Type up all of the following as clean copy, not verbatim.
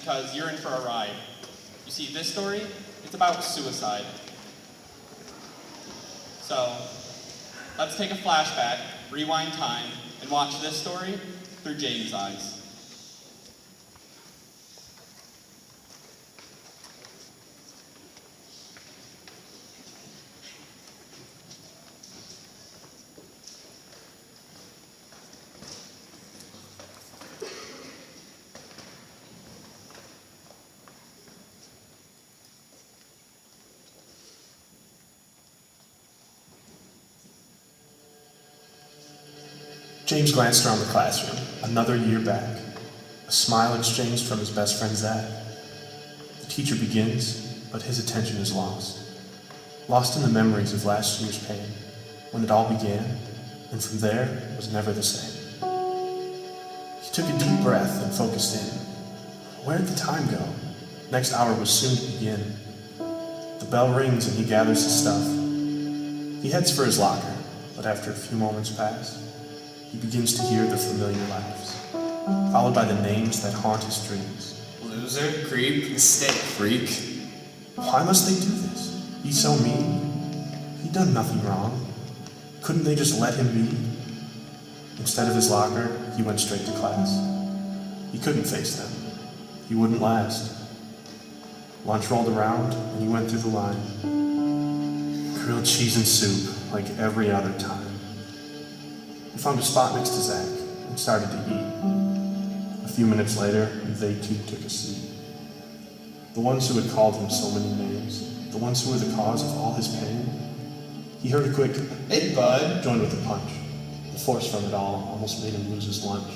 because you're in for a ride. You see, this story, it's about suicide. So, let's take a flashback, rewind time, and watch this story through James' eyes. James glanced around the classroom, another year back. A smile exchanged from his best friend Zach. The teacher begins, but his attention is lost. Lost in the memories of last year's pain, when it all began, and from there it was never the same. He took a deep breath and focused in. Where did the time go? Next hour was soon to begin. The bell rings and he gathers his stuff. He heads for his locker, but after a few moments pass, he begins to hear the familiar laughs, followed by the names that haunt his dreams. Loser, creep, mistake, freak. Why must they do this? He's so mean. He'd done nothing wrong. Couldn't they just let him be? Instead of his locker, he went straight to class. He couldn't face them. He wouldn't last. Lunch rolled around, and he went through the line. Grilled cheese and soup, like every other time. He found a spot next to Zach and started to eat. A few minutes later, they too took a seat. The ones who had called him so many names, the ones who were the cause of all his pain. He heard a quick, "Hey, bud," joined with a punch. The force from it all almost made him lose his lunch.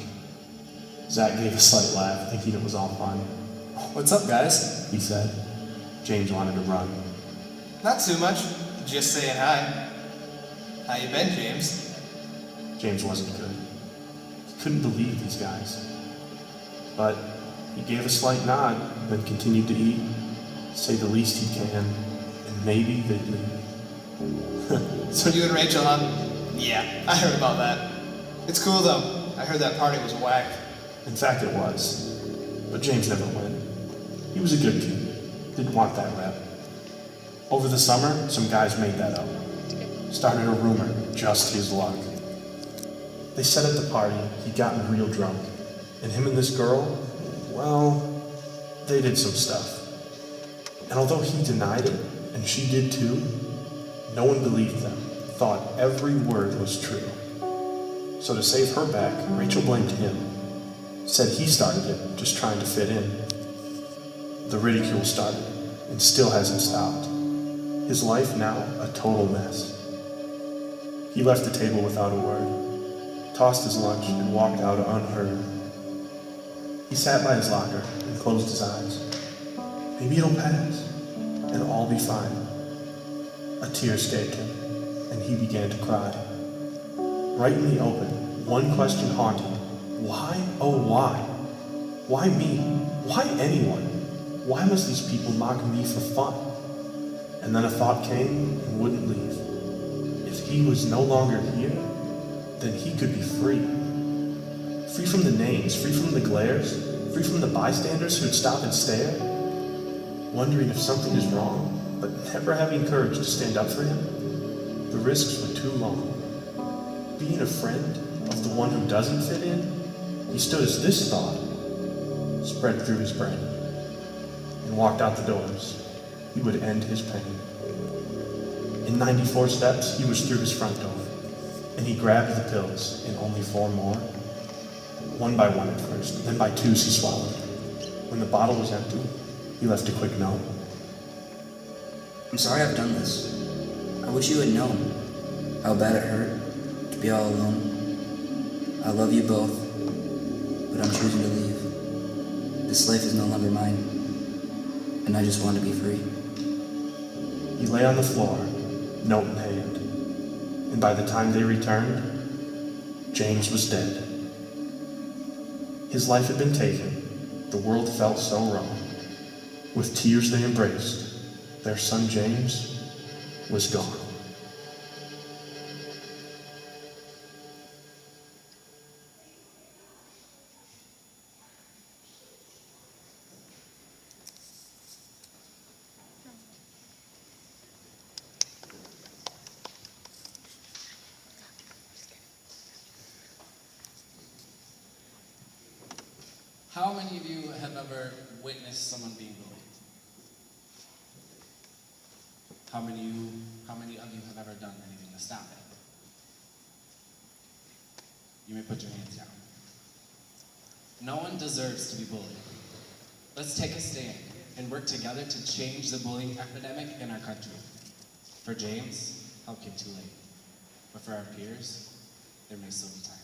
Zach gave a slight laugh, thinking it was all fun. "What's up, guys?" He said. James wanted to run. "Not too much. Just saying hi. How you been, James?" James wasn't good. He couldn't believe these guys. But he gave a slight nod, then continued to eat, say the least he can, and maybe they'd leave. So you and Rachel, huh? Yeah, I heard about that. It's cool, though. I heard that party was whack. In fact, it was. But James never went. He was a good kid. Didn't want that rep. Over the summer, some guys made that up. Started a rumor, just his luck. They said at the party he'd gotten real drunk, and him and this girl, well, they did some stuff. And although he denied it, and she did too, no one believed them, thought every word was true. So to save her back, Rachel blamed him. Said he started it, just trying to fit in. The ridicule started, and still hasn't stopped. His life now a total mess. He left the table without a word, tossed his lunch, and walked out unheard. He sat by his locker and closed his eyes. Maybe it'll pass, and all be fine. A tear escaped him, and he began to cry. Right in the open, one question haunted. Why, oh why? Why me? Why anyone? Why must these people mock me for fun? And then a thought came and wouldn't leave. If he was no longer here, then he could be free. Free from the names, free from the glares, free from the bystanders who'd stop and stare, wondering if something is wrong, but never having courage to stand up for him. The risks were too long. Being a friend of the one who doesn't fit in, he stood as this thought spread through his brain and walked out the doors. He would end his pain. In 94 steps, he was through his front door, and he grabbed the pills in only 4 more. One by one at first, then by twos he swallowed. When the bottle was empty, he left a quick note. I'm sorry I've done this. I wish you had known how bad it hurt to be all alone. I love you both, but I'm choosing to leave. This life is no longer mine, and I just want to be free. He lay on the floor, note in hand, and by the time they returned, James was dead. His life had been taken. The world felt so wrong. With tears they embraced. Their son James was gone. How many of you have ever witnessed someone being bullied? How many of you have ever done anything to stop it? You may put your hands down. No one deserves to be bullied. Let's take a stand and work together to change the bullying epidemic in our country. For James, help came too late. But for our peers, there may still be time.